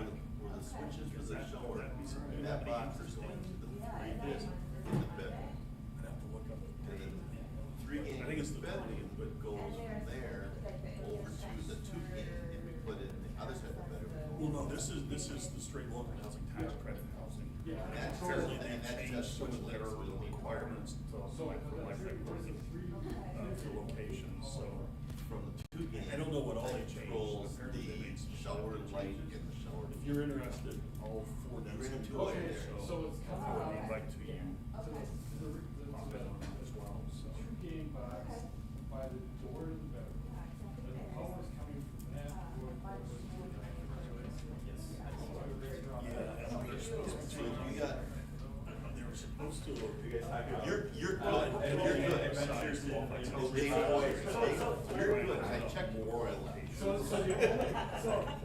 where the switches for the shower, that box is going to the three in the bedroom. I'd have to look up. And then three game I think it's the bedroom, but goes from there over to the two game, and we put it in the other side of the bedroom. Well, no, this is the straight local housing tax credit housing. That's Apparently true, they and that's changed just some of switch their links, so requirements to apply for electric for locations, so. from the two game. I don't know what all they that changed. controls Apparently they made some the shower light changes. and the shower. If you're interested, all four Bring them density. to us. Okay, so it's I coming would invite to you. to the Pop in on that as well, so. two game box by the door to the bedroom. And the power's coming from that door. Yeah, and they're supposed to. So you got, They were supposed to. you're good, and you're good. You're good, I checked more on that. So the only,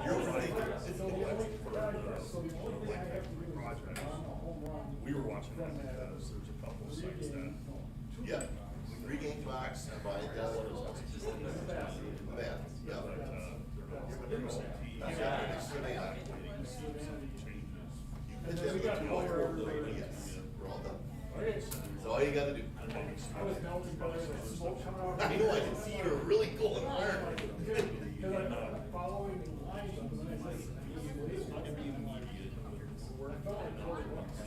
You're overthinking. so the only thing I have to do is on a home run. We were watching that because there's a couple of sites that. Yeah, three game box, by the other, the bath, yeah. They're not using That's PE. what they say they are. Changes. Hit them with two over, yes, we're all done. Okay, That's all you gotta do. I was melting butter, the smoke coming out. I know, I can see you're really going hard. Cause I'm following the line, and then I said, it's not gonna be immediate. I felt like Cody once.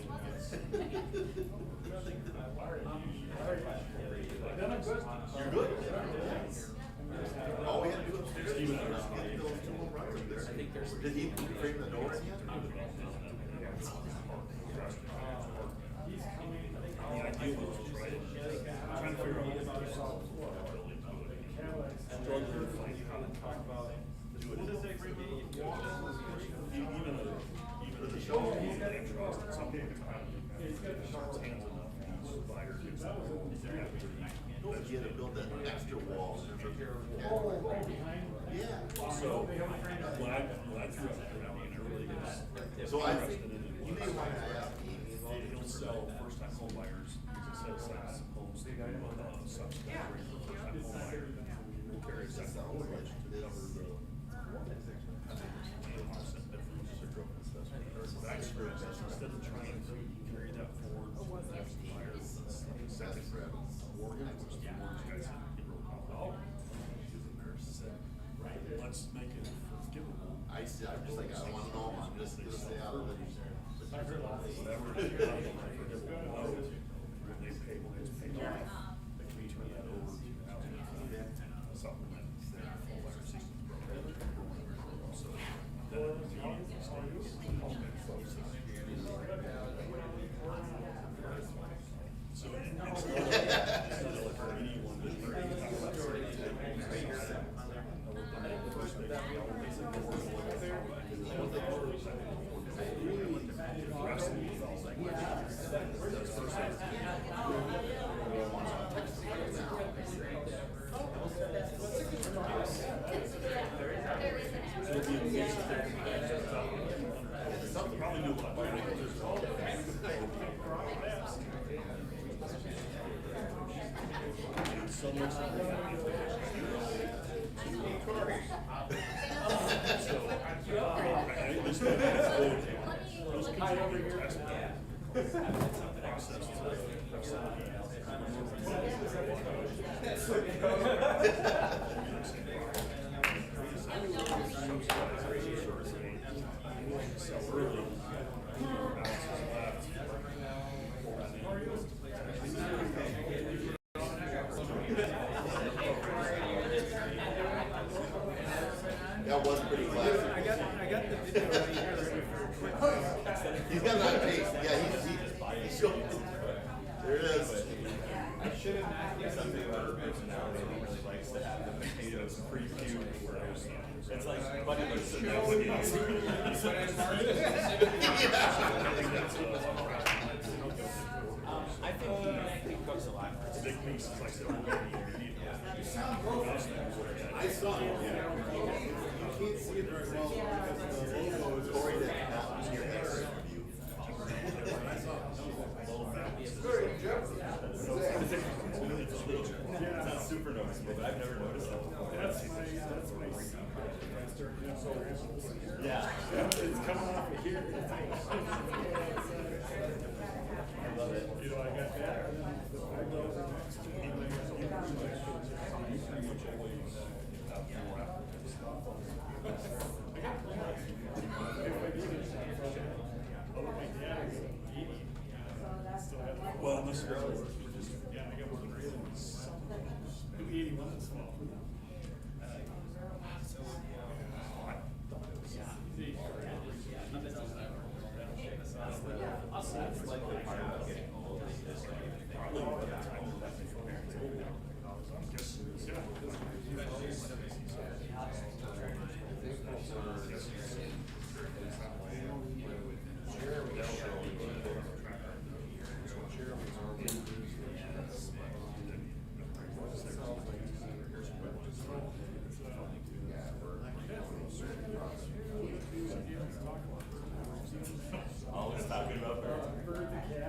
Then I'm good. You're good. All we had to do upstairs was get those two home runs in there. Did he frame the notes yet? He's coming. The idea was to try to, trying to figure out what to struggling to find how to talk about it. Do it. Even the show, he's got interest in some people. He's got the hands enough to use fire. You had to build that extra wall. Oh, right behind. Yeah. So, when I threw out there, I mean, everybody is So I think, interested in it. you may want to have Amy involved. He'll sell first time home buyers, because it says homes, subsidized rate for first time home buyer. We'll carry a second home mortgage to cover the. But I experience this, instead of trying to carry that forward to the next buyer, second mortgage, which the mortgage guy said, get real complicated. She's a nurse, said, let's make it forgivable. I'm just like, I wanna know, I'm just gonna stay out of it. Whatever. Forgivable loan, when they pay, when it's paid off, they can turn that over to supplement their full buyer systems program. So that immediately stays. So it's not like for anyone to bring it up. Probably do a lot better. That was pretty classic. I got the video right here ready for a quick. He's got that taste, yeah, he showed, there it is. I should have not something about her personality. He really likes to have the potatoes pre-cubed. It's like, but it was I think he cooks a lot. It's a big piece, it's like. I saw it, yeah. You can't see it very well because the logo is already out in your head view. Very It's not super noticeable, but I've never noticed that before. That's my secret. Yeah. coming off of here. I love it. You know, I got that, and then the $5 next to it. And I got the other one. You pretty much always have more applicants. I got plans. If I needed to, although my dad is 80. Still have. Well, unless you're. Yeah, I got one of those. 81 is small. That's like the part about getting old is this, Probably by the time you're left from there, it's old. I'm guessing, yeah. always talking about birds. Yeah.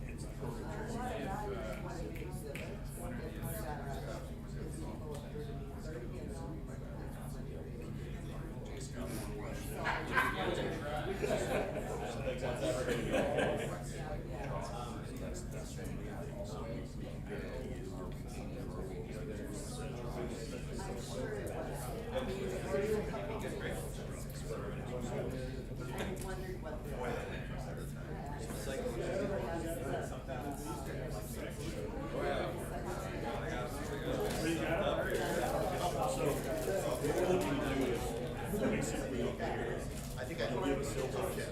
It's I think I know you have a silver cat.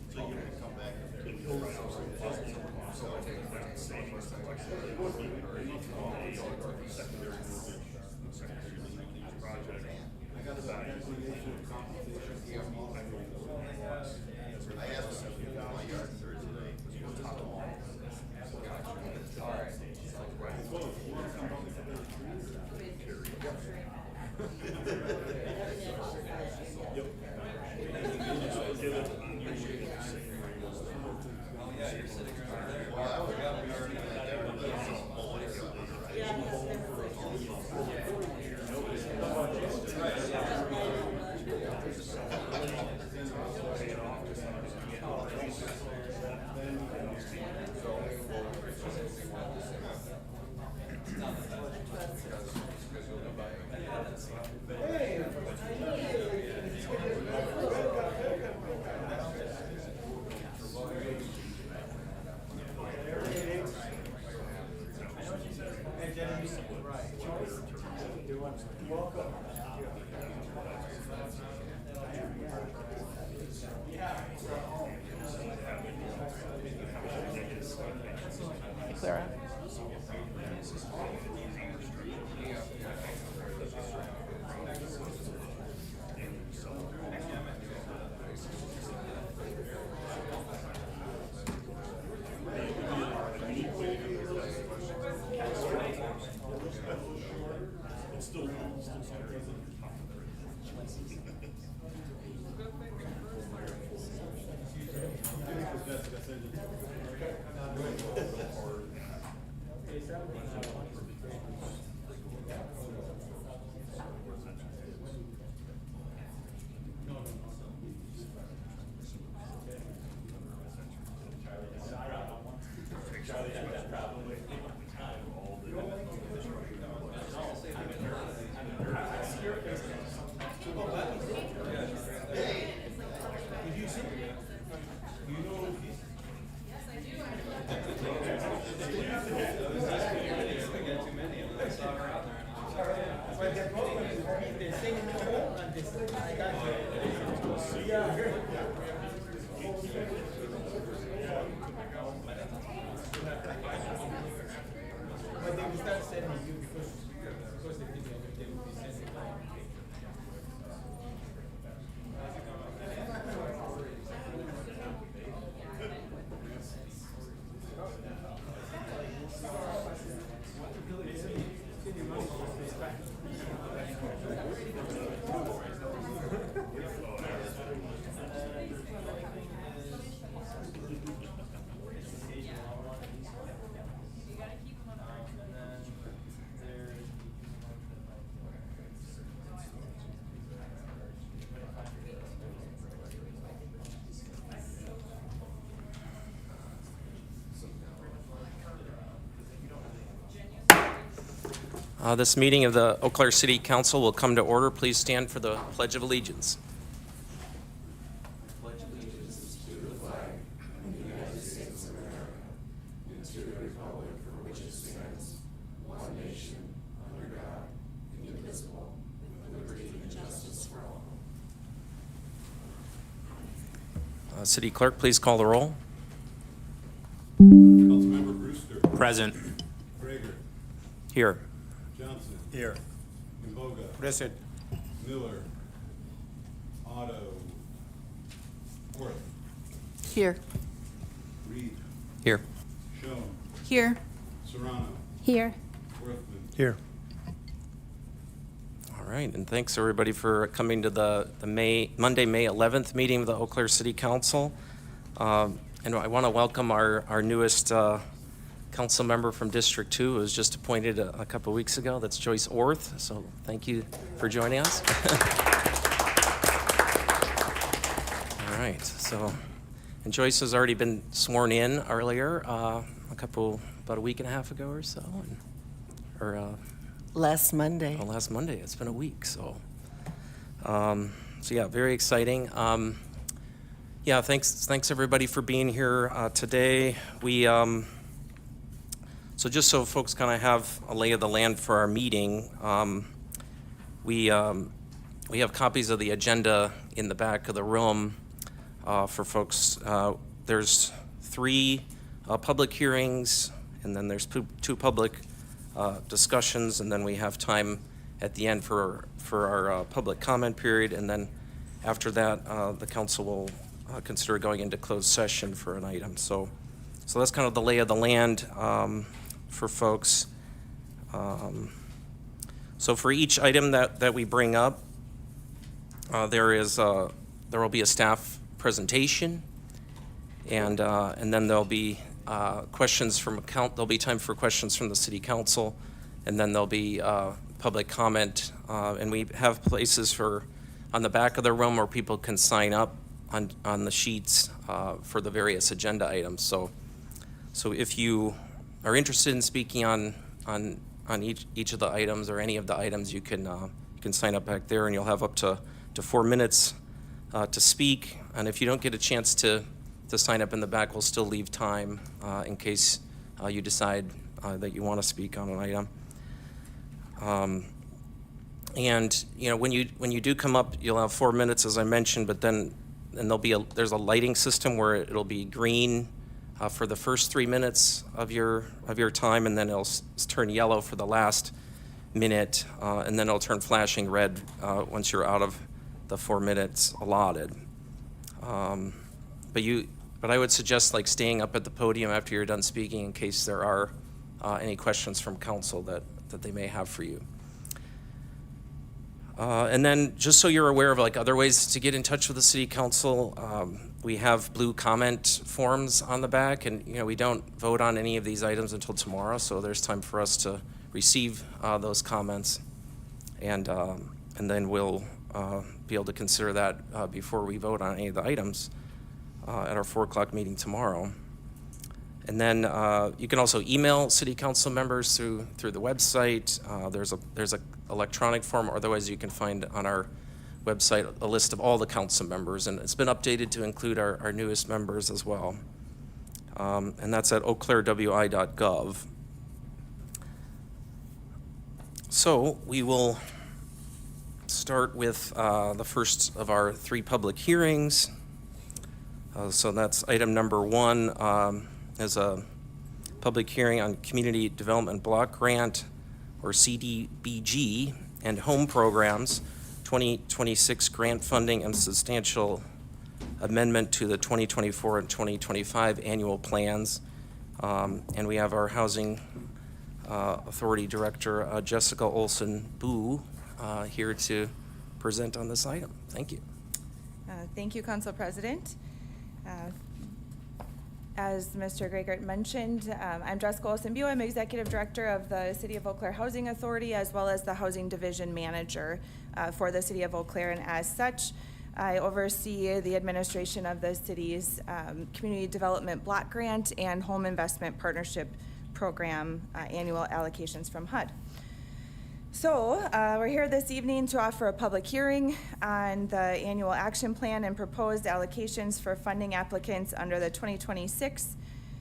So you're gonna come back and you'll write I asked him to my yard Thursday night. Well, I was already Clara. But they will start sending you because they think they will be sending This meeting of the Eau Claire City Council will come to order. Please stand for the Pledge of Allegiance. City Clerk, please call the roll. Councilmember Brewster. Present. Gregor. Here. Johnson. Here. Imboga. Present. Miller. Otto. Worth. Here. Reed. Here. Schoen. Here. Serrano. Here. Worthman. Here. All right, and thanks everybody for coming to the Monday, May 11th meeting of the Eau Claire City Council. And I want to welcome our newest council member from District 2, who was just appointed a couple weeks ago. That's Joyce Orth. So thank you for joining us. All right, so, and Joyce has already been sworn in earlier, about a week and a half ago or so. Last Monday. Well, last Monday. It's been a week, so yeah, very exciting. Yeah, thanks everybody for being here today. We so just so folks kind of have a lay of the land for our meeting, we have copies of the agenda in the back of the room for folks. There's 3 public hearings, and then there's 2 public discussions, and then we have time at the end for our public comment period, and then after that, the council will consider going into closed session for an item. So that's kind of the lay of the land for folks. So for each item that we bring up, there will be a staff presentation, and then there'll be questions from there'll be time for questions from the city council, and then there'll be public comment, and we have places on the back of the room where people can sign up on the sheets for the various agenda items. So if you are interested in speaking on each of the items or any of the items, you can sign up back there, and you'll have up to 4 minutes to speak. And if you don't get a chance to sign up in the back, we'll still leave time in case you decide that you want to speak on an item. And when you do come up, you'll have 4 minutes, as I mentioned, but then there's a lighting system where it'll be green for the first 3 minutes of your time, and then it'll turn yellow for the last minute, and then it'll turn flashing red once you're out of the 4 minutes allotted. But I would suggest staying up at the podium after you're done speaking in case there are any questions from council that they may have for you. And then just so you're aware of other ways to get in touch with the city council, we have blue comment forms on the back, and we don't vote on any of these items until tomorrow, so there's time for us to receive those comments, and then we'll be able to consider that before we vote on any of the items at our 4 o'clock meeting tomorrow. And then you can also email city council members through the website. There's a electronic form, or otherwise you can find on our website a list of all the council members, and it's been updated to include our newest members as well. And that's at eauclairewi.gov. So we will start with the first of our 3 public hearings. So that's item number 1, is a public hearing on Community Development Block Grant, or CDBG, and home programs, 2026 grant funding and substantial amendment to the 2024 and 2025 annual plans. And we have our Housing Authority Director, Jessica Olson-Boo, here to present on this item. Thank you. Thank you, Council President. As Mr. Gregert mentioned, I'm Jessica Olson-Boo. I'm Executive Director of the City of Eau Claire Housing Authority, as well as the Housing Division Manager for the City of Eau Claire, and as such, I oversee the administration of the city's Community Development Block Grant and Home Investment Partnership Program annual allocations from HUD. We're here this evening to offer a public hearing on the annual action plan and proposed allocations for funding applicants under the 2026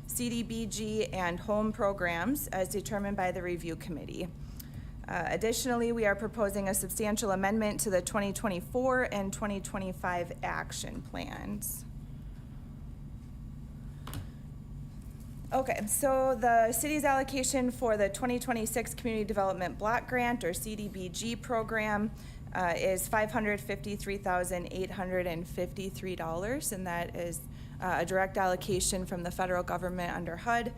CDBG and home programs as determined by the review committee. Additionally, we are proposing a substantial amendment to the 2024 and 2025 action plans. Okay, so the city's allocation for the 2026 Community Development Block Grant, or CDBG program, is $553,853, and that is a direct allocation from the federal government under HUD.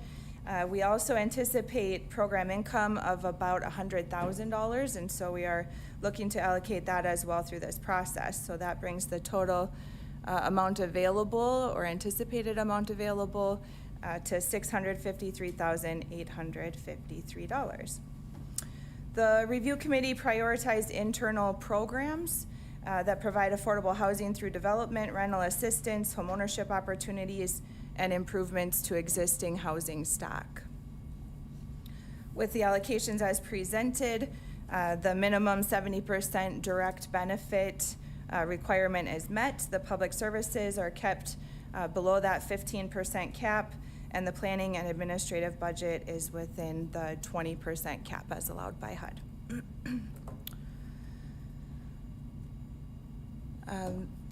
We also anticipate program income of about $100,000, and so we are looking to allocate that as well through this process. So that brings the total amount available, or anticipated amount available, to $653,853. The review committee prioritized internal programs that provide affordable housing through development, rental assistance, homeownership opportunities, and improvements to existing housing stock. With the allocations as presented, the minimum 70% direct benefit requirement is met. The public services are kept below that 15% cap, and the planning and administrative budget is within the 20% cap as allowed by HUD.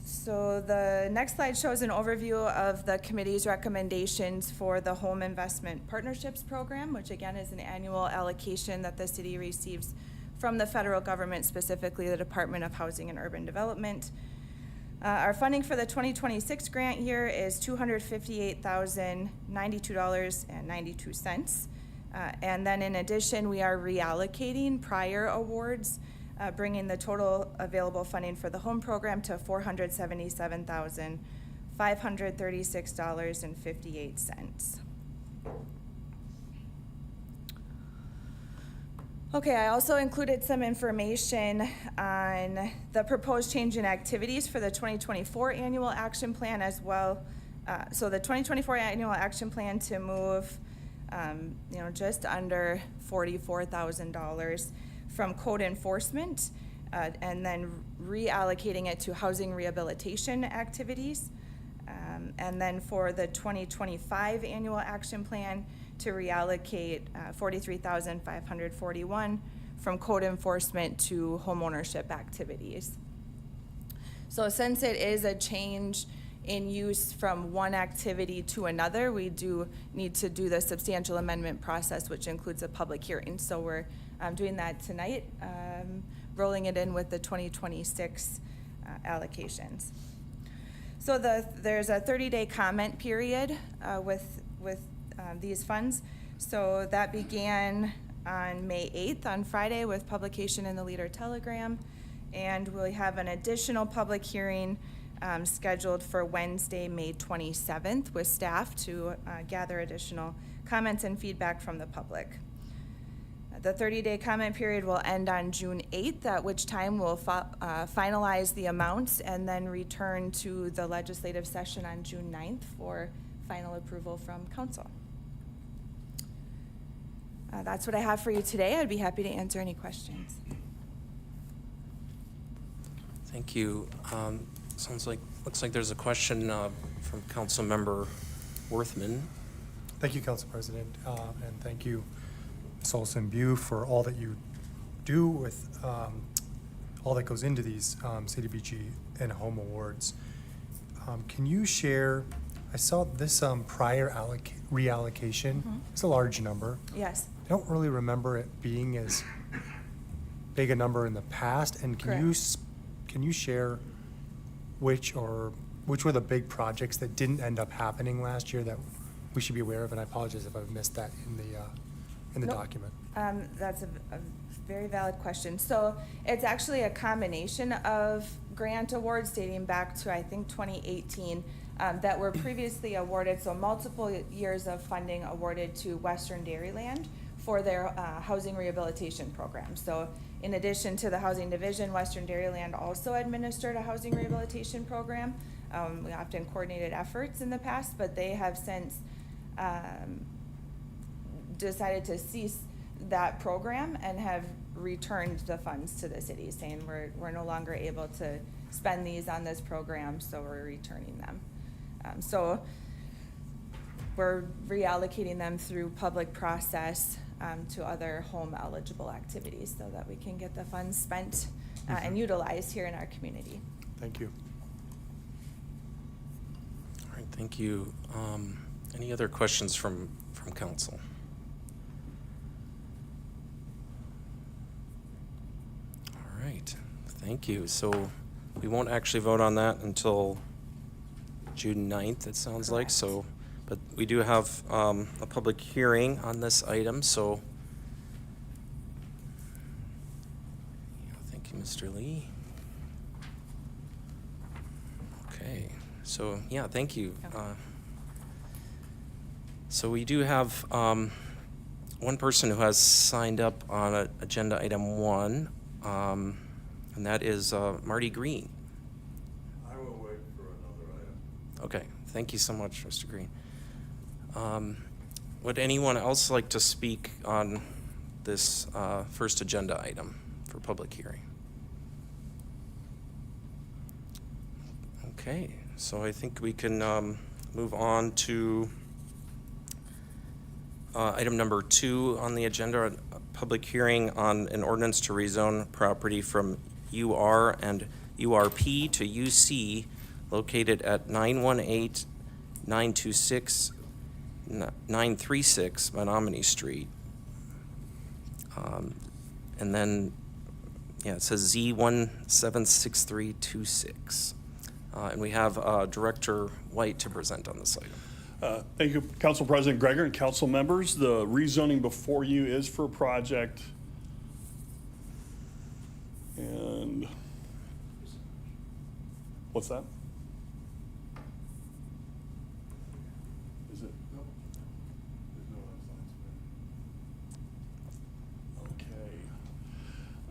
So the next slide shows an overview of the committee's recommendations for the Home Investment Partnerships Program, which again is an annual allocation that the city receives from the federal government, specifically the Department of Housing and Urban Development. Our funding for the 2026 grant year is $258,092.92. And then in addition, we are reallocating prior awards, bringing the total available funding for the home program to $477,536.58. Okay, I also included some information on the proposed change in activities for the 2024 annual action plan as well. So the 2024 annual action plan to move, just under $44,000 from code enforcement, and then reallocating it to housing rehabilitation activities. And then for the 2025 annual action plan, to reallocate $43,541 from code enforcement to homeownership activities. So since it is a change in use from one activity to another, we do need to do the substantial amendment process, which includes a public hearing. So we're doing that tonight, rolling it in with the 2026 allocations. So there's a 30-day comment period with these funds. So that began on May 8th, on Friday, with publication in the Leader Telegram. And we'll have an additional public hearing scheduled for Wednesday, May 27th, with staff to gather additional comments and feedback from the public. The 30-day comment period will end on June 8th, at which time we'll finalize the amounts and then return to the legislative session on June 9th for final approval from council. That's what I have for you today. I'd be happy to answer any questions. Thank you. Looks like there's a question from Councilmember Worthman. Thank you, Council President, and thank you, Ms. Olson-Bew, for all that you do with all that goes into these CDBG and home awards. Can you share, I saw this prior reallocation. It's a large number. Yes. I don't really remember it being as big a number in the past. And can you share which were the big projects that didn't end up happening last year that we should be aware of? And I apologize if I've missed that in the Nope. document. That's a very valid question. So it's actually a combination of grant awards dating back to, I think, 2018 that were previously awarded. So multiple years of funding awarded to Western Dairyland for their housing rehabilitation program. So in addition to the Housing Division, Western Dairyland also administered a housing rehabilitation program. We often coordinated efforts in the past, but they have since decided to cease that program and have returned the funds to the city, saying we're no longer able to spend these on this program, so we're returning them. So we're reallocating them through public process to other home eligible activities so that we can get the funds spent and utilized here in our community. Thank you. All right, thank you. Any other questions from council? All right, thank you. So we won't actually vote on that until June 9th, it sounds like, so, but we do have a public hearing on this item, so. Yeah, thank you, Mr. Lee. Okay, so, yeah, thank you. So we do have one person who has signed up on agenda item 1, and that is Marty Green. I will wait for another item. Okay, thank you so much, Mr. Green. Would anyone else like to speak on this first agenda item for public hearing? Okay, so I think we can move on to item number 2 on the agenda, a public hearing on an ordinance to rezone property from UR and URP to UC located at 936 Menominee Street. And then, yeah, it says Z176326. And we have Director White to present on this item. Thank you, Council President Greger and council members. The rezoning before you is for project. And what's that? Is it? No. There's no outside. Okay.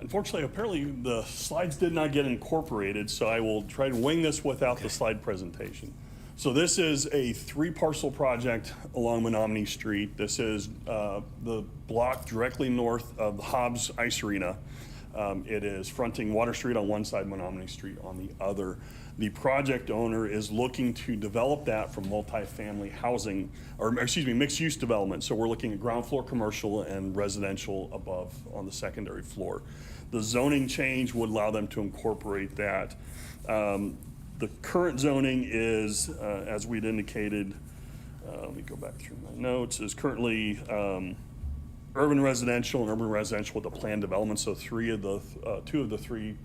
Unfortunately, apparently the slides did not get incorporated, so I will try to wing this without the slide presentation. So this is a 3-parcel project along Menominee Street. This is the block directly north of Hobbs Ice Arena. It is fronting Water Street on one side, Menominee Street on the other. The project owner is looking to develop that from multifamily housing, or excuse me, mixed-use development. So we're looking at ground floor commercial and residential above on the secondary floor. The zoning change would allow them to incorporate that. The current zoning is, as we'd indicated, let me go back through my notes, is currently urban residential and urban residential with a planned development. So 2 of the 3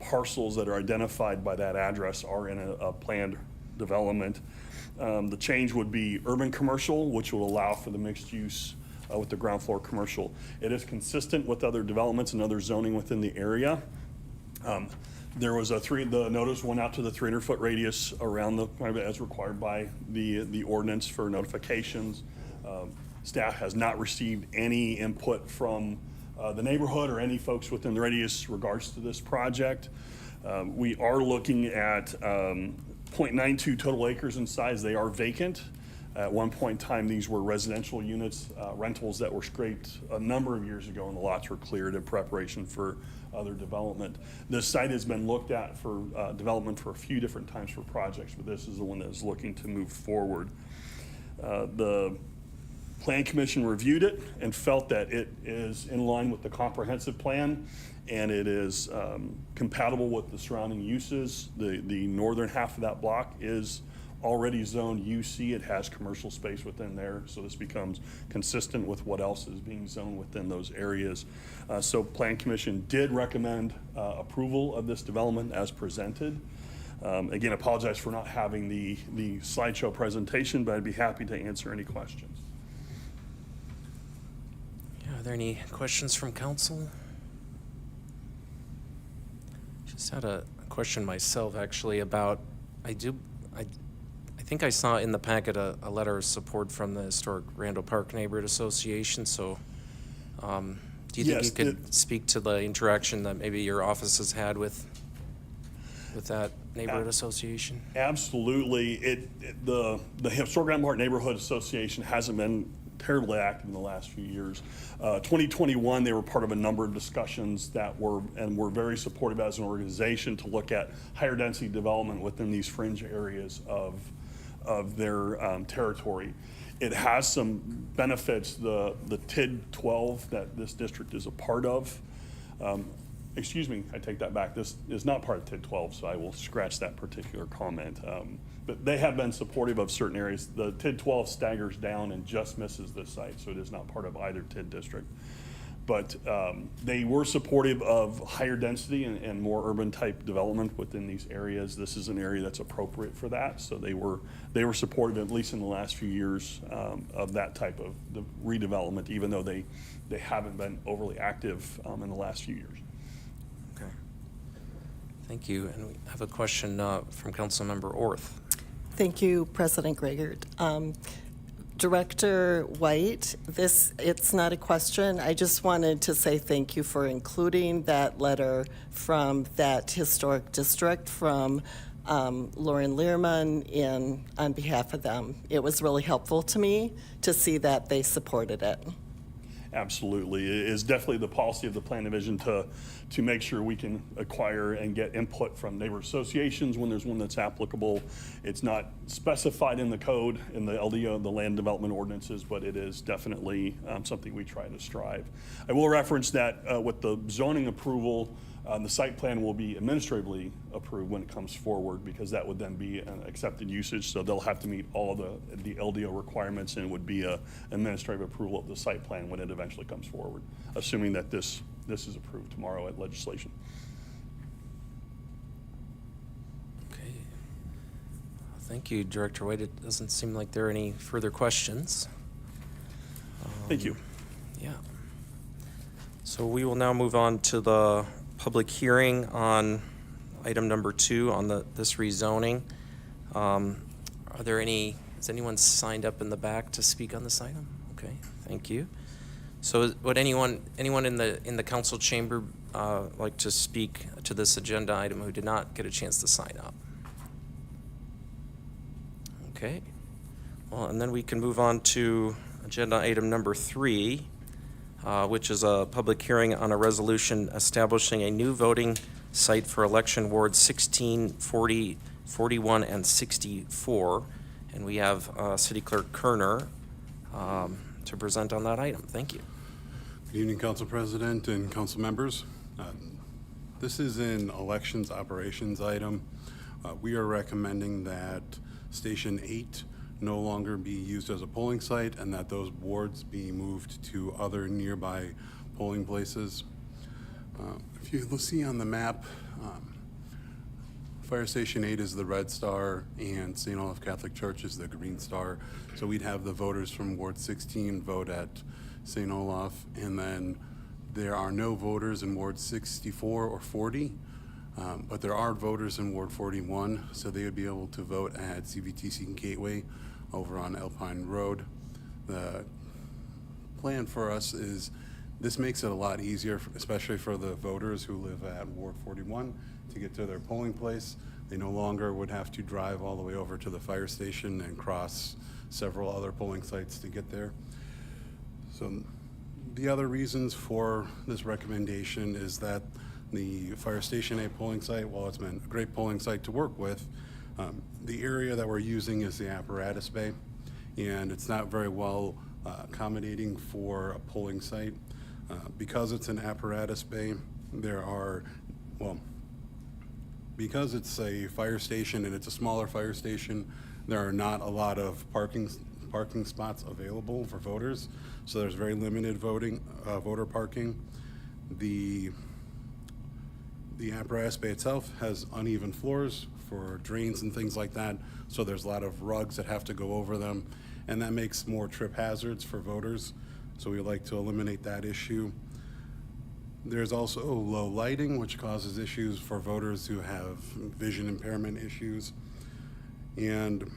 parcels that are identified by that address are in a planned development. The change would be urban commercial, which will allow for the mixed use with the ground floor commercial. It is consistent with other developments and other zoning within the area. There was the notice went out to the 300-foot radius around as required by the ordinance for notifications. Staff has not received any input from the neighborhood or any folks within the radius regards to this project. We are looking at 0.92 total acres in size. They are vacant. At one point in time, these were residential units, rentals that were scraped a number of years ago, and the lots were cleared in preparation for other development. This site has been looked at for development for a few different times for projects, but this is the one that is looking to move forward. The Plan Commission reviewed it and felt that it is in line with the comprehensive plan, and it is compatible with the surrounding uses. The northern half of that block is already zoned UC. It has commercial space within there, so this becomes consistent with what else is being zoned within those areas. So Plan Commission did recommend approval of this development as presented. Again, apologize for not having the slideshow presentation, but I'd be happy to answer any questions. Yeah, are there any questions from council? Just had a question myself, actually, about, I think I saw in the packet a letter of support from the Historic Randall Park Neighborhood Association, so do you think you could speak to the interaction that maybe your office has had with that neighborhood association? Absolutely. The Historic Randall Park Neighborhood Association hasn't been terribly active in the last few years. 2021, they were part of a number of discussions that were very supportive as an organization to look at higher density development within these fringe areas of their territory. It has some benefits. The TID 12 that this district is a part of, excuse me, I take that back. This is not part of TID 12, so I will scratch that particular comment. But they have been supportive of certain areas. The TID 12 staggers down and just misses this site, so it is not part of either TID district. But they were supportive of higher density and more urban type development within these areas. This is an area that's appropriate for that, so they were supportive, at least in the last few years, of that type of redevelopment, even though they haven't been overly active in the last few years. Okay. Thank you. And we have a question from Councilmember Orth. Thank you, President Gregert. Director White, it's not a question. I just wanted to say thank you for including that letter from that historic district from Lauren Learman on behalf of them. It was really helpful to me to see that they supported it. Absolutely. It is definitely the policy of the Plan Division to make sure we can acquire and get input from neighbor associations when there's one that's applicable. It's not specified in the code, in the LDO, the land development ordinances, but it is definitely something we try to strive. I will reference that with the zoning approval, the site plan will be administratively approved when it comes forward, because that would then be an accepted usage. So they'll have to meet all the LDO requirements, and it would be an administrative approval of the site plan when it eventually comes forward, assuming that this is approved tomorrow at legislation. Okay. Thank you, Director White. It doesn't seem like there are any further questions. Thank you. Yeah. So we will now move on to the public hearing on item number 2 on this rezoning. Is anyone signed up in the back to speak on this item? Okay, thank you. So would anyone in the council chamber like to speak to this agenda item who did not get a chance to sign up? Okay. Well, and then we can move on to agenda item number 3, which is a public hearing on a resolution establishing a new voting site for election wards 16, 40, 41, and 64. And we have City Clerk Kerner to present on that item. Thank you. Good evening, Council President and council members. This is an elections operations item. We are recommending that Station 8 no longer be used as a polling site and that those wards be moved to other nearby polling places. If you see on the map, Fire Station 8 is the red star and St. Olaf Catholic Church is the green star. So we'd have the voters from Ward 16 vote at St. Olaf, and then there are no voters in Ward 64 or 40, but there are voters in Ward 41, so they would be able to vote at CVTC Gateway over on Alpine Road. The plan for us is this makes it a lot easier, especially for the voters who live at Ward 41, to get to their polling place. They no longer would have to drive all the way over to the fire station and cross several other polling sites to get there. So the other reasons for this recommendation is that the Fire Station 8 polling site, while it's been a great polling site to work with, the area that we're using is the apparatus bay, and it's not very well accommodating for a polling site. Because it's an apparatus bay, because it's a fire station and it's a smaller fire station, there are not a lot of parking spots available for voters, so there's very limited voter parking. The apparatus bay itself has uneven floors for drains and things like that, so there's a lot of rugs that have to go over them, and that makes more trip hazards for voters, so we like to eliminate that issue. There's also low lighting, which causes issues for voters who have vision impairment issues, and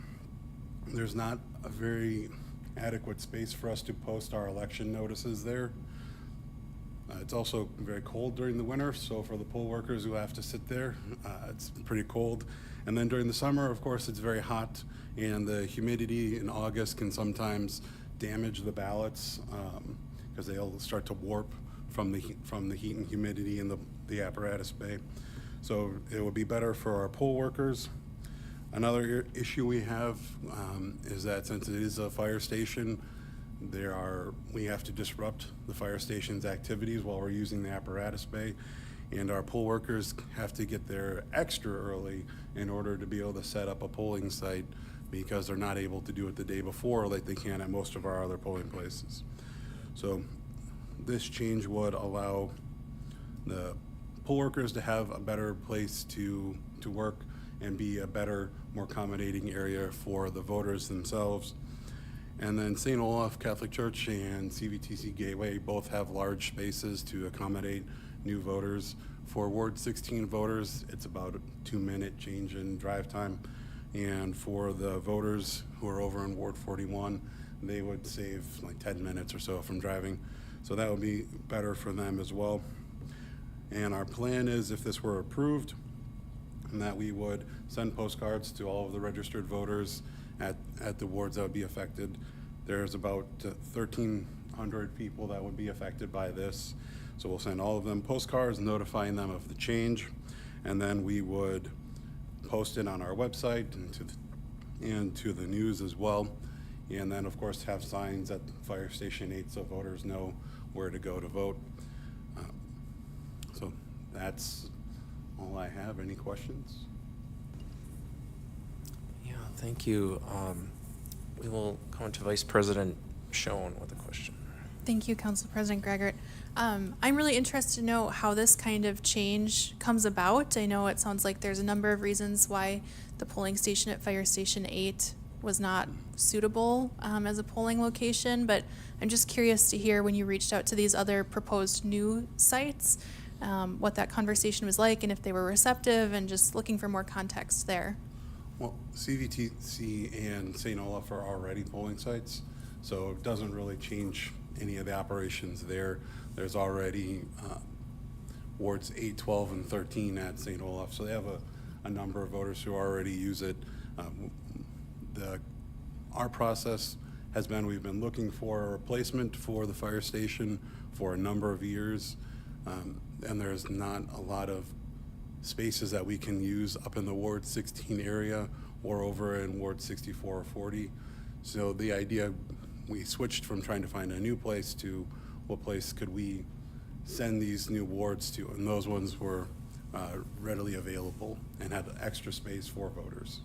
there's not a very adequate space for us to post our election notices there. It's also very cold during the winter, so for the poll workers who have to sit there, it's pretty cold. And then during the summer, of course, it's very hot, and the humidity in August can sometimes damage the ballots because they'll start to warp from the heat and humidity in the apparatus bay. So it would be better for our poll workers. Another issue we have is that since it is a fire station, we have to disrupt the fire station's activities while we're using the apparatus bay, and our poll workers have to get there extra early in order to be able to set up a polling site because they're not able to do it the day before like they can at most of our other polling places. So this change would allow the poll workers to have a better place to work and be a better, more accommodating area for the voters themselves. And then St. Olaf Catholic Church and CVTC Gateway both have large spaces to accommodate new voters. For Ward 16 voters, it's about a 2-minute change in drive time. And for the voters who are over in Ward 41, they would save like 10 minutes or so from driving. So that would be better for them as well. And our plan is, if this were approved, that we would send postcards to all of the registered voters at the wards that would be affected. There's about 1,300 people that would be affected by this. So we'll send all of them postcards notifying them of the change, and then we would post it on our website and to the news as well. And then, of course, have signs at Fire Station 8 so voters know where to go to vote. So that's all I have. Any questions? Yeah, thank you. We will go on to Vice President Schoen with a question. Thank you, Council President Gregert. I'm really interested to know how this kind of change comes about. I know it sounds like there's a number of reasons why the polling station at Fire Station 8 was not suitable as a polling location, but I'm just curious to hear, when you reached out to these other proposed new sites, what that conversation was like and if they were receptive, and just looking for more context there. Well, CVTC and St. Olaf are already polling sites, so it doesn't really change any of the operations there. There's already wards 8, 12, and 13 at St. Olaf, so they have a number of voters who already use it. Our process has been, we've been looking for a replacement for the fire station for a number of years, and there's not a lot of spaces that we can use up in the Ward 16 area or over in Ward 64 or 40. So the idea, we switched from trying to find a new place to what place could we send these new wards to, and those ones were readily available and had extra space for voters.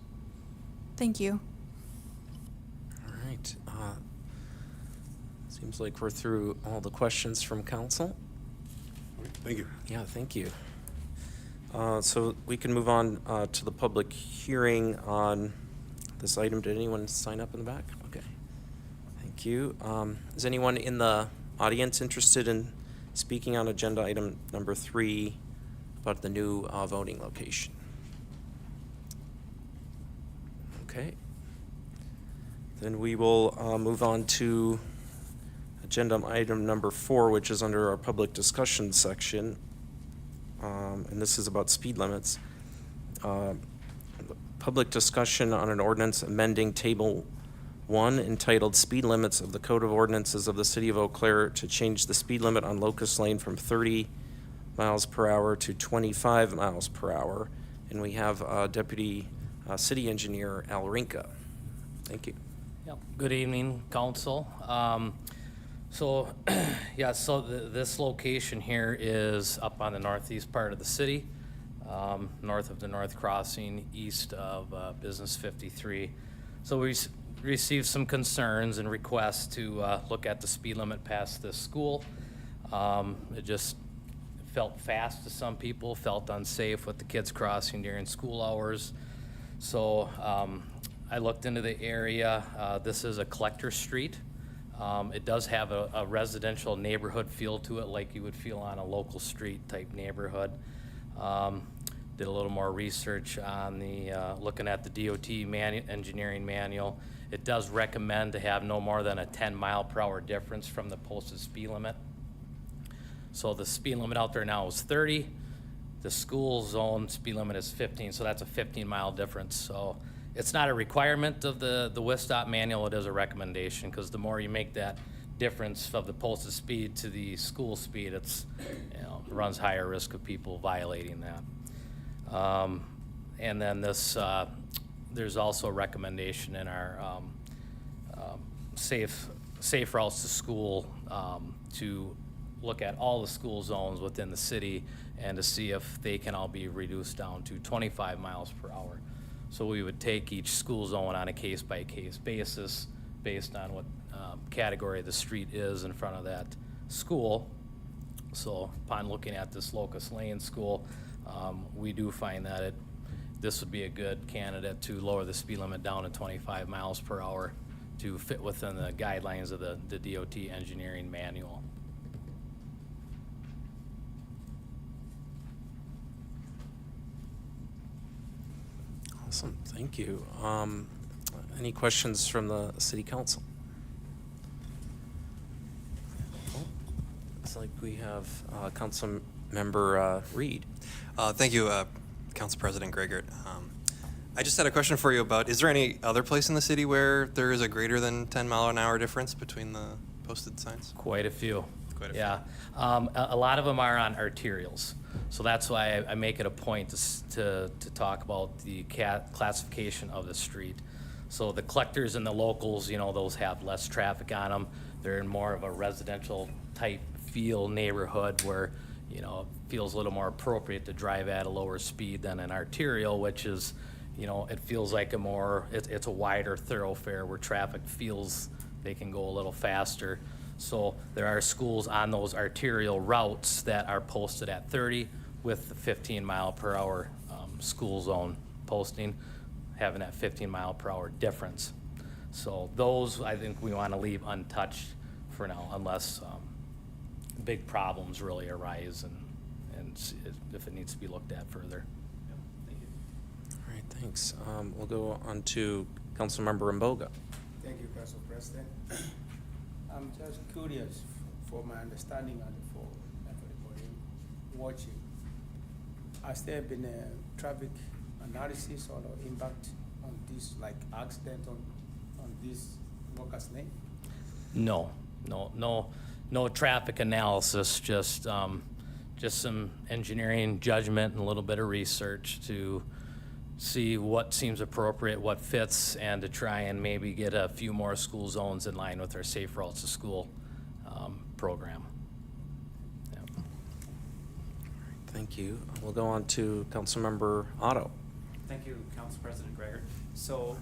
Thank you. All right. Seems like we're through all the questions from council. Thank you. Yeah, thank you. So we can move on to the public hearing on this item. Did anyone sign up in the back? Okay. Thank you. Is anyone in the audience interested in speaking on agenda item number 3 about the new voting location? Okay. Then we will move on to agenda item number 4, which is under our public discussion section. And this is about speed limits. Public discussion on an ordinance amending Table 1 entitled Speed Limits of the Code of Ordinances of the City of Eau Claire to change the speed limit on Locust Lane from 30 miles per hour to 25 miles per hour. And we have Deputy City Engineer Al Rinka. Thank you. Yep. Good evening, council. This location here is up on the northeast part of the city, north of the North Crossing, east of Business 53. So we received some concerns and requests to look at the speed limit past this school. It just felt fast to some people, felt unsafe with the kids crossing during school hours. So I looked into the area. This is a collector street. It does have a residential neighborhood feel to it, like you would feel on a local street type neighborhood. Did a little more research on looking at the DOT engineering manual. It does recommend to have no more than a 10 mile per hour difference from the posted speed limit. So the speed limit out there now is 30. The school zone speed limit is 15, so that's a 15 mile difference. So it's not a requirement of the WISTOP manual, it is a recommendation, because the more you make that difference of the posted speed to the school speed, it's, you know, runs higher risk of people violating that. And then this, there's also a recommendation in our safe routes to school to look at all the school zones within the city and to see if they can all be reduced down to 25 miles per hour. So we would take each school zone on a case-by-case basis based on what category the street is in front of that school. So upon looking at this Locust Lane School, we do find that this would be a good candidate to lower the speed limit down to 25 miles per hour to fit within the guidelines of the DOT engineering manual. Awesome, thank you. Any questions from the city council? Looks like we have Council Member Reed. Thank you, Council President Gregert. I just had a question for you about, is there any other place in the city where there is a greater than 10-mile-an-hour difference between the posted signs? Quite a few. Quite a few. Yeah. A lot of them are on arterials. So that's why I make it a point to talk about the classification of the street. So the collectors and the locals, you know, those have less traffic on them. They're in more of a residential type feel neighborhood where, you know, it feels a little more appropriate to drive at a lower speed than an arterial, which is, you know, it feels like a more, it's a wider thoroughfare where traffic feels they can go a little faster. So there are schools on those arterial routes that are posted at 30 with the 15-mile-per-hour school zone posting, having that 15-mile-per-hour difference. So those, I think we want to leave untouched for now, unless big problems really arise and if it needs to be looked at further. Thank you. All right, thanks. We'll go on to Councilmember Mboga. Thank you, Council President. I'm just curious for my understanding and for everybody watching. Has there been a traffic analysis or impact on this, like accident on this Locust Lane? No traffic analysis, just some engineering judgment and a little bit of research to see what seems appropriate, what fits, and to try and maybe get a few more school zones in line with our Safe Routes to School program. Yep. All right, thank you. We'll go on to Councilmember Otto. Thank you, Council President Gregor. So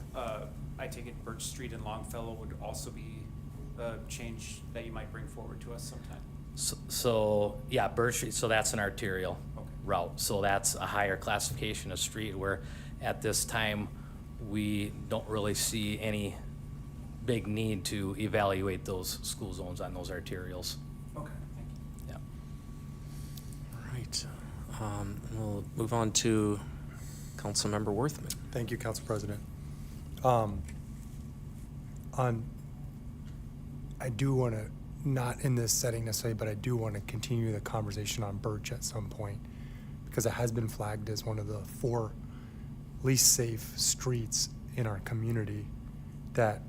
I take it Birch Street and Longfellow would also be a change that you might bring forward to us sometime? So yeah, Birch Street, so that's an arterial Okay. route. So that's a higher classification of street where at this time we don't really see any big need to evaluate those school zones on those arterials. Okay, thank you. Yeah. All right. We'll move on to Councilmember Worthman. Thank you, Council President. I do want to, not in this setting necessarily, but I do want to continue the conversation on Birch at some point because it has been flagged as one of the 4 least safe streets in our community that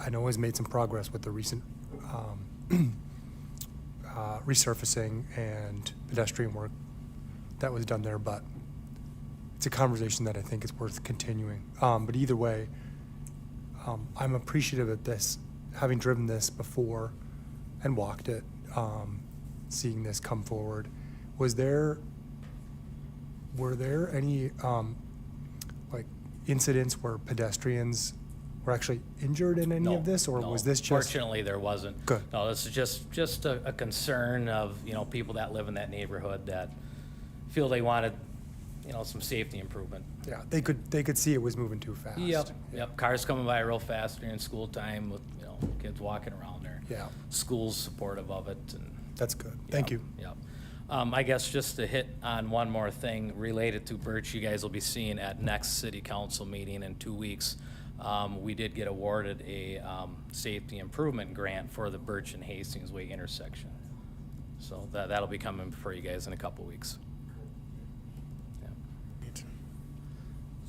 I know has made some progress with the recent resurfacing and pedestrian work that was done there, but it's a conversation that I think is worth continuing. But either way, I'm appreciative of this, having driven this before and walked it, seeing this come forward. Were there any like incidents where pedestrians were actually injured in any of this, or No. was this just? Fortunately, there wasn't. Good. No, this is just a concern of, you know, people that live in that neighborhood that feel they wanted, you know, some safety improvement. Yeah, they could see it was moving too fast. Yep, cars coming by real fast during school time with, you know, kids walking around there. Yeah. Schools supportive of it and. That's good. Thank you. Yep. I guess just to hit on one more thing related to Birch, you guys will be seeing at next city council meeting in 2 weeks. We did get awarded a safety improvement grant for the Birch and Hastings Way intersection. So that'll be coming for you guys in a couple weeks. Yeah.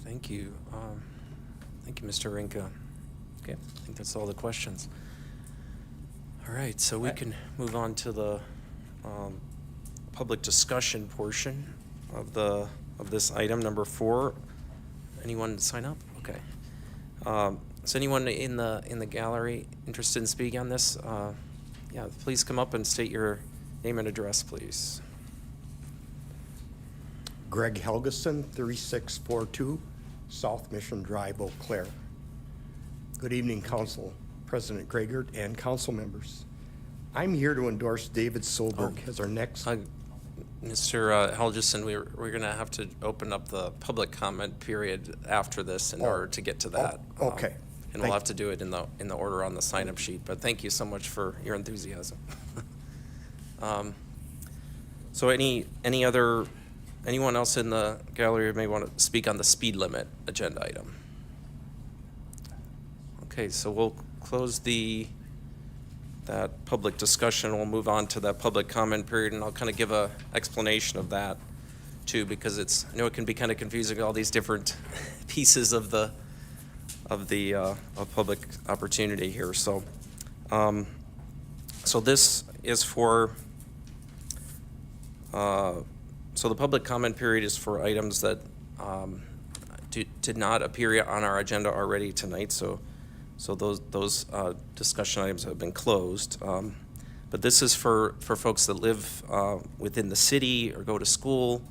Thank you. Thank you, Mr. Rinka. Okay, I think that's all the questions. All right, so we can move on to the public discussion portion of this item, number 4. Anyone sign up? Okay. Is anyone in the gallery interested in speaking on this? Yeah, please come up and state your name and address, please. Greg Helgeson, 3642 South Mission Drive, Eau Claire. Good evening, Council President Gregert and council members. I'm here to endorse David Solberg as our next. Mr. Helgeson, we're going to have to open up the public comment period after this in order to get to that. Okay. And we'll have to do it in the order on the sign-up sheet, but thank you so much for your enthusiasm. So anyone else in the gallery who may want to speak on the speed limit agenda item? Okay, so we'll close that public discussion. We'll move on to that public comment period, and I'll kind of give a explanation of that too, because I know it can be kind of confusing, all these different pieces of public opportunity here. So, so this is for. So the public comment period is for items that did not appear on our agenda already tonight. So those discussion items have been closed. But this is for folks that live within the city or go to school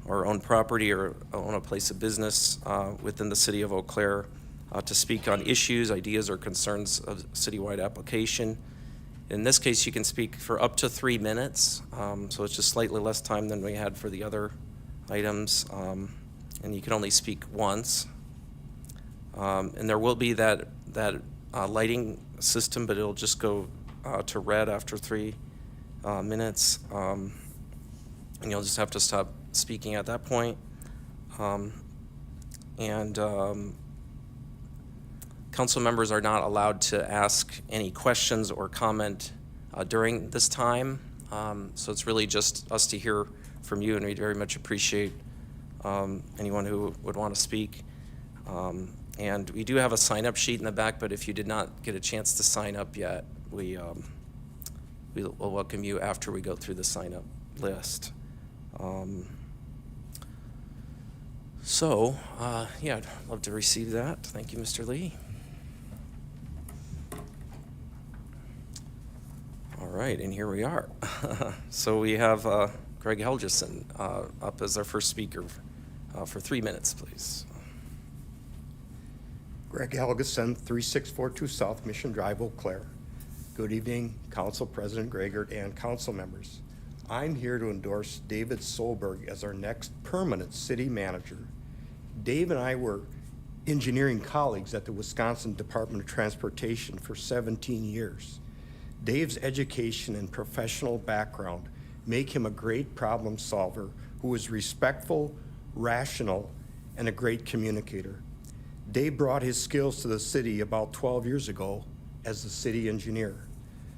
or own property or own a place of business within the city of Eau Claire to speak on issues, ideas, or concerns of citywide application. In this case, you can speak for up to 3 minutes, so it's just slightly less time than we had for the other items, and you can only speak once. And there will be that lighting system, but it'll just go to red after 3 minutes, and you'll just have to stop speaking at that point. Council members are not allowed to ask any questions or comment during this time. So it's really just us to hear from you, and we very much appreciate anyone who would want to speak. And we do have a sign-up sheet in the back, but if you did not get a chance to sign up yet, we'll welcome you after we go through the sign-up list. Yeah, I'd love to receive that. Thank you, Mr. Lee. All right, and here we are. So we have Greg Helgeson up as our first speaker for 3 minutes, please. Greg Helgeson, 3642 South Mission Drive, Eau Claire. Good evening, Council President Gregert and council members. I'm here to endorse David Solberg as our next permanent city manager. Dave and I were engineering colleagues at the Wisconsin Department of Transportation for 17 years. Dave's education and professional background make him a great problem solver who is respectful, rational, and a great communicator. Dave brought his skills to the city about 12 years ago as the city engineer.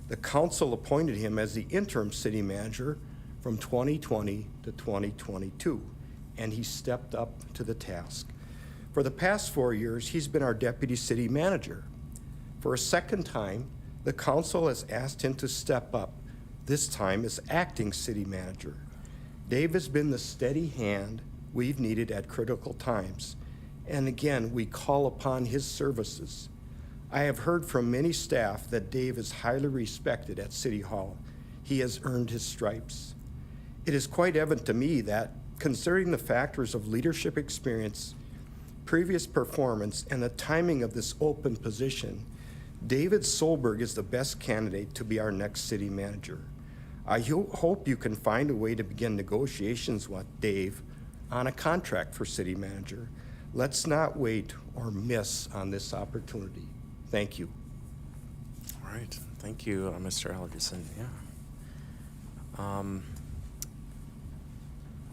The council appointed him as the interim city manager from 2020 to 2022, and he stepped up to the task. For the past 4 years, he's been our deputy city manager. For a second time, the council has asked him to step up, this time as acting city manager. Dave has been the steady hand we've needed at critical times, and again, we call upon his services. I have heard from many staff that Dave is highly respected at City Hall. He has earned his stripes. It is quite evident to me that, considering the factors of leadership experience, previous performance, and the timing of this open position, David Solberg is the best candidate to be our next city manager. I hope you can find a way to begin negotiations with Dave on a contract for city manager. Let's not wait or miss on this opportunity. Thank you. All right, thank you, Mr. Helgeson. Yeah.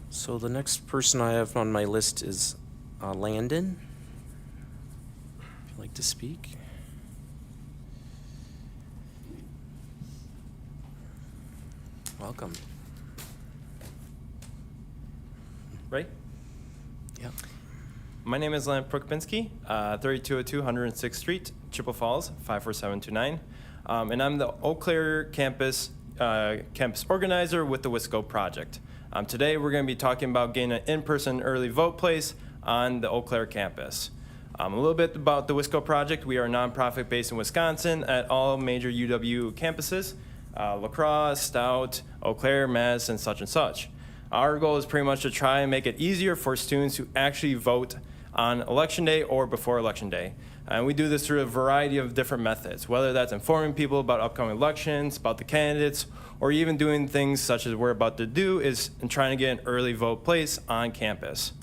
So the next person I have on my list is Landon. If you'd like to speak. Welcome. Ready? Yeah. My name is Len Prokopinski, 3202 106th Street, Chippewa Falls, 54729. And I'm the Eau Claire campus organizer with the WISCO project. Today we're going to be talking about getting an in-person early vote place on the Eau Claire campus. A little bit about the WISCO project. We are a nonprofit based in Wisconsin at all major UW campuses, La Crosse, Stout, Eau Claire, Madison, such and such. Our goal is pretty much to try and make it easier for students to actually vote on election day or before election day. And we do this through a variety of different methods, whether that's informing people about upcoming elections, about the candidates, or even doing things such as we're about to do is in trying to get an early vote place on campus.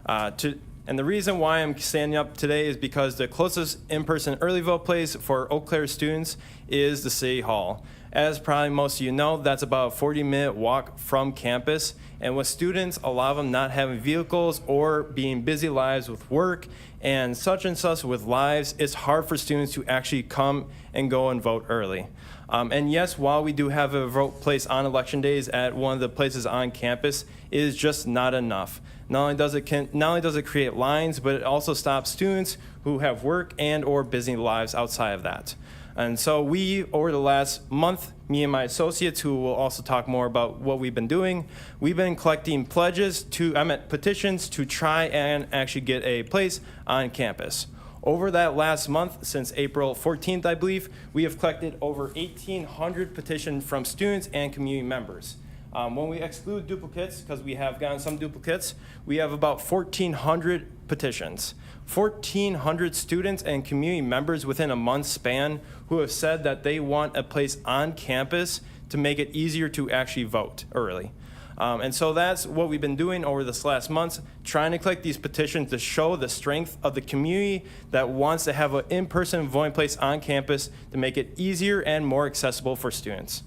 And the reason why I'm standing up today is because the closest in-person early vote place for Eau Claire students is the City Hall. As probably most of you know, that's about a 40-minute walk from campus. And with students, a lot of them not having vehicles or being busy lives with work and such with lives, it's hard for students to actually come and go and vote early. And yes, while we do have a vote place on election days at one of the places on campus, it is just not enough. Not only does it create lines, but it also stops students who have work and or busy lives outside of that. And so we, over the last month, me and my associates, who will also talk more about what we've been doing, we've been collecting petitions to try and actually get a place on campus. Over that last month, since April 14th, I believe, we have collected over 1,800 petitions from students and community members. When we exclude duplicates, because we have gotten some duplicates, we have about 1,400 petitions. 1,400 students and community members within a month span who have said that they want a place on campus to make it easier to actually vote early. And so that's what we've been doing over this last month, trying to collect these petitions to show the strength of the community that wants to have an in-person voting place on campus to make it easier and more accessible for students.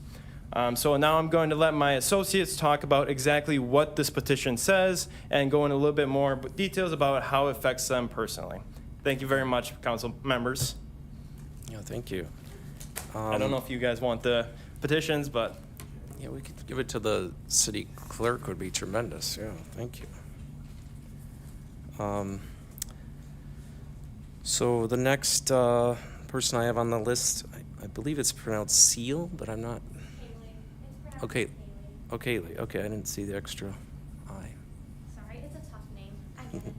So now I'm going to let my associates talk about exactly what this petition says and go into a little bit more details about how it affects them personally. Thank you very much, council members. Yeah, thank you. I don't know if you guys want the petitions, but. Yeah, we could give it to the city clerk would be tremendous. Yeah, thank you. So the next person I have on the list, I believe it's pronounced Seal, but I'm not. Okay, okay, okay, I didn't see the extra I. Sorry, it's a tough name. I get it.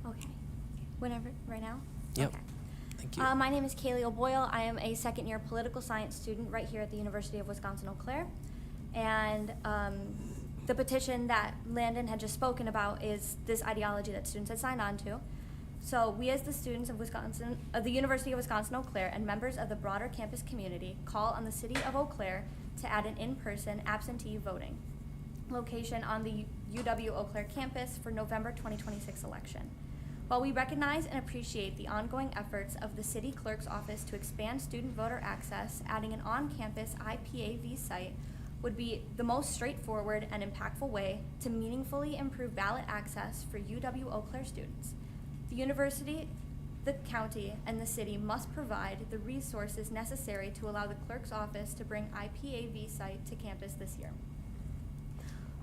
Okay. Whenever, right now? Yep. Okay. Thank you. My name is Kaylee O'Boyle. I am a second-year political science student right here at the University of Wisconsin-Eau Claire. And the petition that Landon had just spoken about is this ideology that students had signed on to. So we as the students of the University of Wisconsin-Eau Claire and members of the broader campus community call on the city of Eau Claire to add an in-person absentee voting location on the UW Eau Claire campus for November 2026 election. While we recognize and appreciate the ongoing efforts of the city clerk's office to expand student voter access, adding an on-campus IPAV site would be the most straightforward and impactful way to meaningfully improve ballot access for UW Eau Claire students. The university, the county, and the city must provide the resources necessary to allow the clerk's office to bring IPAV site to campus this year.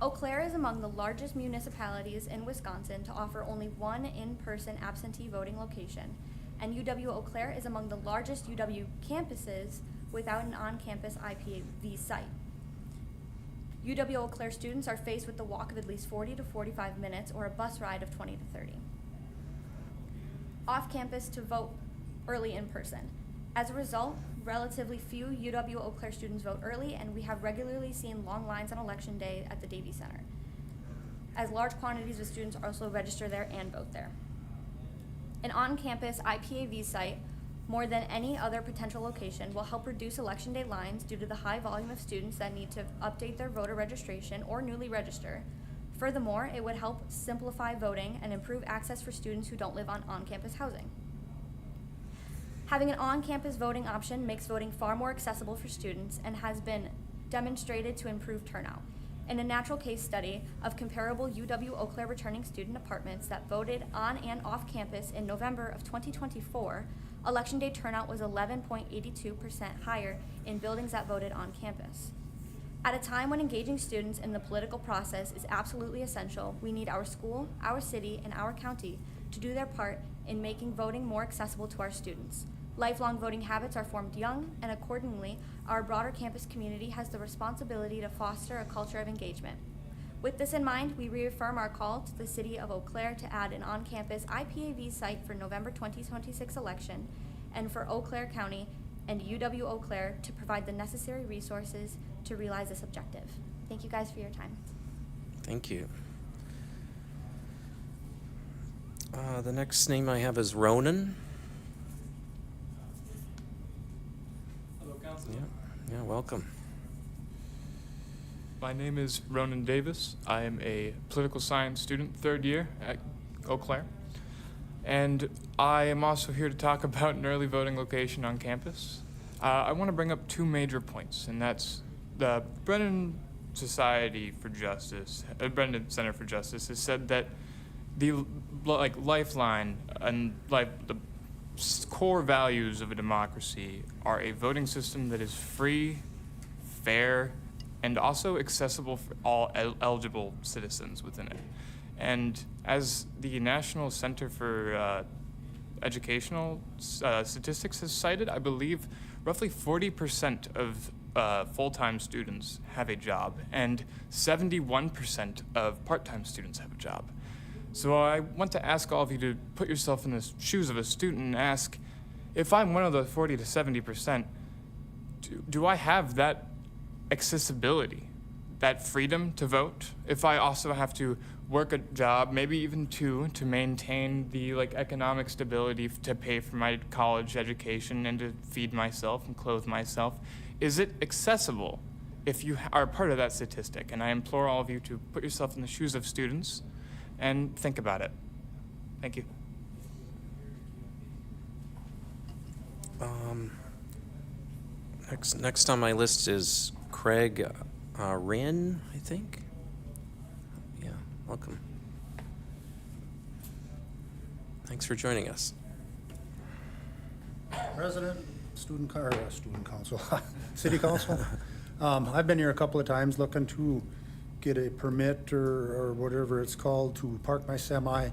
Eau Claire is among the largest municipalities in Wisconsin to offer only one in-person absentee voting location, and UW Eau Claire is among the largest UW campuses without an on-campus IPAV site. UW Eau Claire students are faced with the walk of at least 40 to 45 minutes or a bus ride of 20 to 30. Off campus to vote early in person. As a result, relatively few UW Eau Claire students vote early, and we have regularly seen long lines on election day at the Davie Center, as large quantities of students also register there and vote there. An on-campus IPAV site, more than any other potential location, will help reduce election day lines due to the high volume of students that need to update their voter registration or newly register. Furthermore, it would help simplify voting and improve access for students who don't live on on-campus housing. Having an on-campus voting option makes voting far more accessible for students and has been demonstrated to improve turnout. In a natural case study of comparable UW Eau Claire returning student apartments that voted on and off campus in November of 2024, election day turnout was 11.82% higher in buildings that voted on campus. At a time when engaging students in the political process is absolutely essential, we need our school, our city, and our county to do their part in making voting more accessible to our students. Lifelong voting habits are formed young, and accordingly, our broader campus community has the responsibility to foster a culture of engagement. With this in mind, we reaffirm our call to the City of Eau Claire to add an on-campus IPAV site for November 2026 election, and for Eau Claire County and UW Eau Claire to provide the necessary resources to realize this objective. Thank you guys for your time. Thank you. The next name I have is Ronan. Hello, Council. Yeah, welcome. My name is Ronan Davis. I am a political science student, third year at Eau Claire. And I am also here to talk about an early voting location on campus. I want to bring up two major points, and that's the Brennan Society for Justice, Brennan Center for Justice has said that the lifeline and the core values of a democracy are a voting system that is free, fair, and also accessible for all eligible citizens within it. And as the National Center for Educational Statistics has cited, I believe roughly 40% of full-time students have a job, and 71% of part-time students have a job. So I want to ask all of you to put yourself in the shoes of a student and ask, if I'm one of the 40 to 70%, do I have that accessibility, that freedom to vote? If I also have to work a job, maybe even two, to maintain the economic stability to pay for my college education and to feed myself and clothe myself, is it accessible if you are part of that statistic? And I implore all of you to put yourself in the shoes of students and think about it. Thank you. Next on my list is Craig Wren, I think. Yeah, welcome. Thanks for joining us. President, student council, city council. I've been here a couple of times looking to get a permit or whatever it's called to park my semi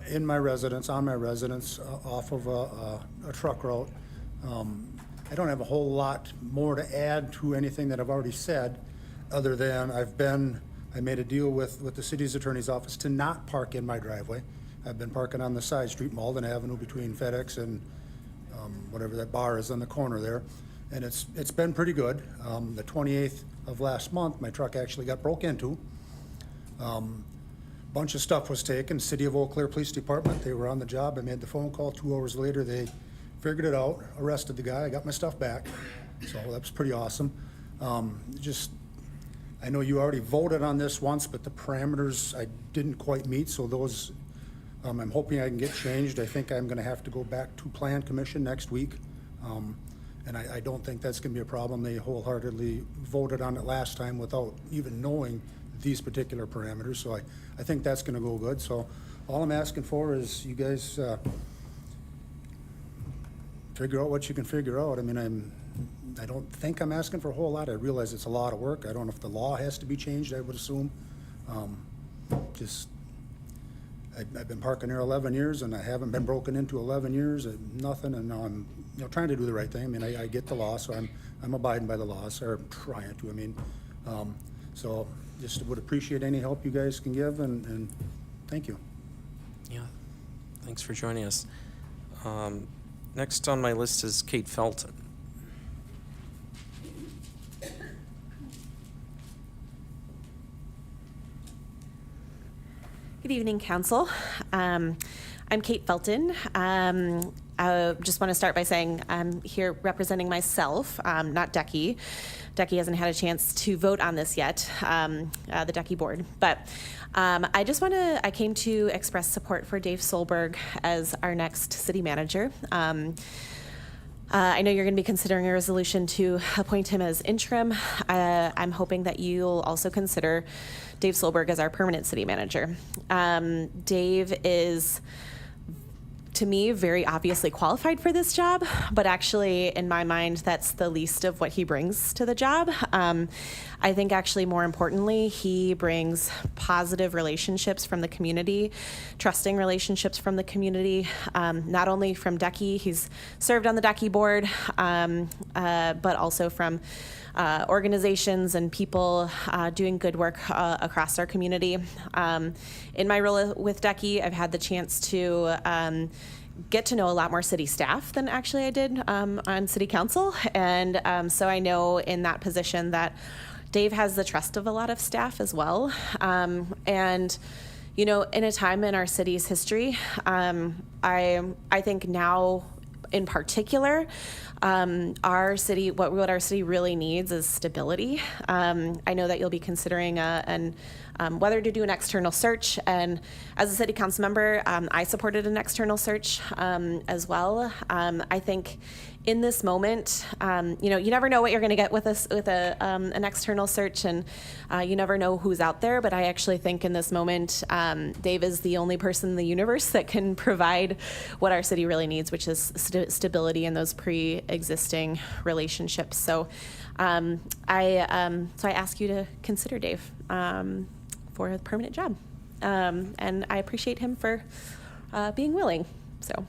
in my residence, on my residence, off of a truck route. I don't have a whole lot more to add to anything that I've already said, other than I made a deal with the city's attorney's office to not park in my driveway. I've been parking on the side street, Malden Avenue, between FedEx and whatever that bar is on the corner there. And it's been pretty good. The 28th of last month, my truck actually got broke into. Bunch of stuff was taken. City of Eau Claire Police Department, they were on the job. I made the phone call. 2 hours later, they figured it out, arrested the guy. I got my stuff back. So that was pretty awesome. I know you already voted on this once, but the parameters I didn't quite meet, so those I'm hoping I can get changed. I think I'm gonna have to go back to Plan Commission next week. And I don't think that's gonna be a problem. They wholeheartedly voted on it last time without even knowing these particular parameters, so I think that's gonna go good. So all I'm asking for is you guys figure out what you can figure out. I mean, I don't think I'm asking for a whole lot. I realize it's a lot of work. I don't know if the law has to be changed, I would assume. I've been parking here 11 years, and I haven't been broken into 11 years, nothing, and now I'm trying to do the right thing. I mean, I get the law, so I'm abiding by the laws, or trying to, so just would appreciate any help you guys can give, and thank you. Yeah, thanks for joining us. Next on my list is Kate Felton. Good evening, Council. I'm Kate Felton. I just want to start by saying I'm here representing myself, not Ducky. Ducky hasn't had a chance to vote on this yet, the Ducky board. But I came to express support for Dave Solberg as our next city manager. I know you're going to be considering a resolution to appoint him as interim. I'm hoping that you'll also consider Dave Solberg as our permanent city manager. Dave is to me, very obviously qualified for this job, but actually, in my mind, that's the least of what he brings to the job. I think actually more importantly, he brings positive relationships from the community, trusting relationships from the community, not only from DECI, he's served on the DECI board, but also from organizations and people doing good work across our community. In my role with DECI, I've had the chance to get to know a lot more city staff than actually I did on city council. And so I know in that position that Dave has the trust of a lot of staff as well. And you know, in a time in our city's history, I think now in particular, our city, what our city really needs is stability. I know that you'll be considering whether to do an external search, and as a city council member, I supported an external search as well. I think in this moment, you know, you never know what you're going to get with an external search, and you never know who's out there. But I actually think in this moment, Dave is the only person in the universe that can provide what our city really needs, which is stability in those pre-existing relationships. So, I ask you to consider Dave for a permanent job, and I appreciate him for being willing. So.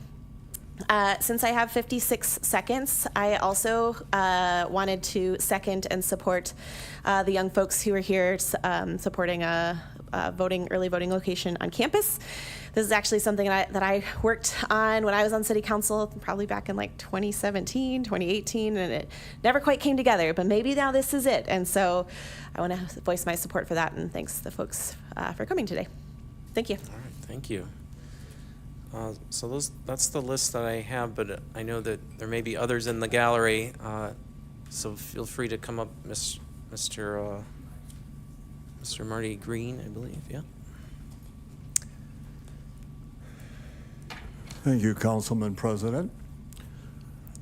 Since I have 56 seconds, I also wanted to second and support the young folks who are here supporting a early voting location on campus. This is actually something that I worked on when I was on city council, probably back in like 2017, 2018, and it never quite came together, but maybe now this is it. And so I want to voice my support for that, and thanks to the folks for coming today. Thank you. All right, thank you. So that's the list that I have, but I know that there may be others in the gallery, so feel free to come up, Mr. Marty Green, I believe, yeah? Thank you, Councilman President.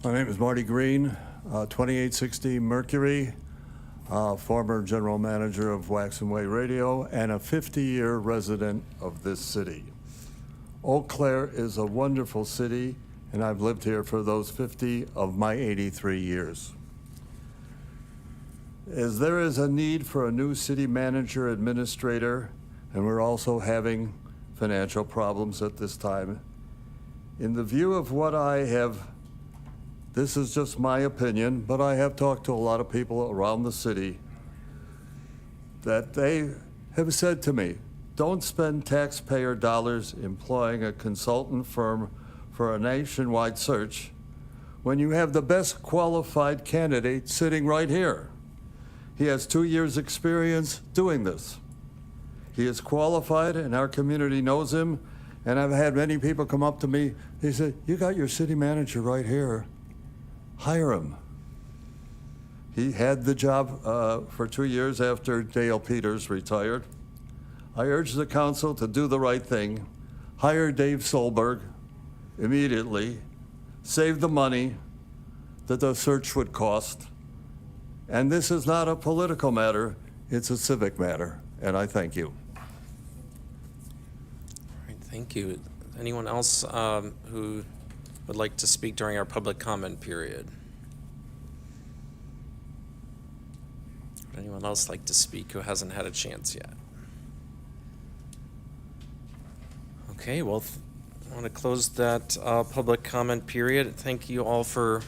My name is Marty Green, 2860 Mercury, former general manager of Waxen Way Radio, and a 50-year resident of this city. Eau Claire is a wonderful city, and I've lived here for those 50 of my 83 years. As there is a need for a new city manager administrator, and we're also having financial problems at this time, in the view of what I have, this is just my opinion, but I have talked to a lot of people around the city that they have said to me, don't spend taxpayer dollars employing a consultant firm for a nationwide search when you have the best qualified candidate sitting right here. He has 2 years' experience doing this. He is qualified, and our community knows him, and I've had many people come up to me, they say, you got your city manager right here. Hire him. He had the job for 2 years after Dale Peters retired. I urge the council to do the right thing, hire Dave Solberg immediately, save the money that the search would cost. And this is not a political matter, it's a civic matter, and I thank you. All right, thank you. Anyone else who would like to speak during our public comment period? Would anyone else like to speak who hasn't had a chance yet? Okay, well, I want to close that public comment period. Thank you all for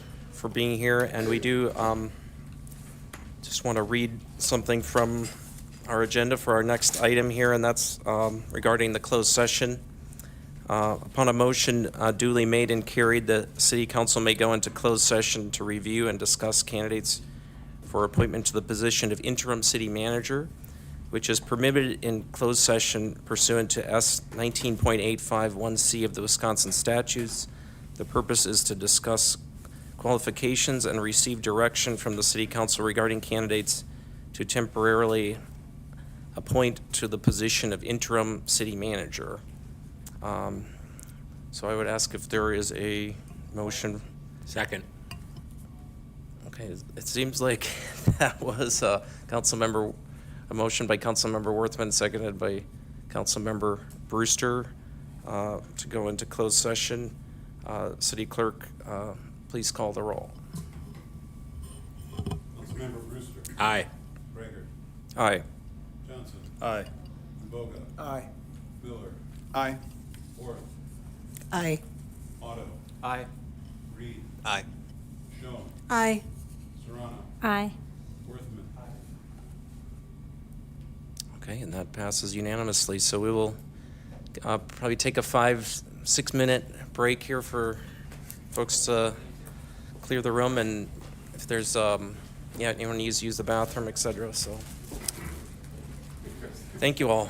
being here, and we do just want to read something from our agenda for our next item here, and that's regarding the closed session. Upon a motion duly made and carried, the City Council may go into closed session to review and discuss candidates for appointment to the position of interim city manager, which is permitted in closed session pursuant to S 19.851C of the Wisconsin statutes. The purpose is to discuss qualifications and receive direction from the City Council regarding candidates to temporarily appoint to the position of interim city manager. So I would ask if there is a motion. Second. Okay, it seems like that was a motion by Councilmember Worthman, seconded by Councilmember Brewster, to go into closed session. City Clerk, please call the roll. Councilmember Brewster. Aye. Gregor. Aye. Johnson. Aye. Boga. Aye. Miller. Aye. Orth. Aye. Otto. Aye. Reed. Aye. Schoen. Aye. Serrano. Aye. Worthman. Okay, and that passes unanimously. So we will probably take a 5-6 minute break here for folks to clear the room, and if there's, anyone needs to use the bathroom, et cetera. So thank you all.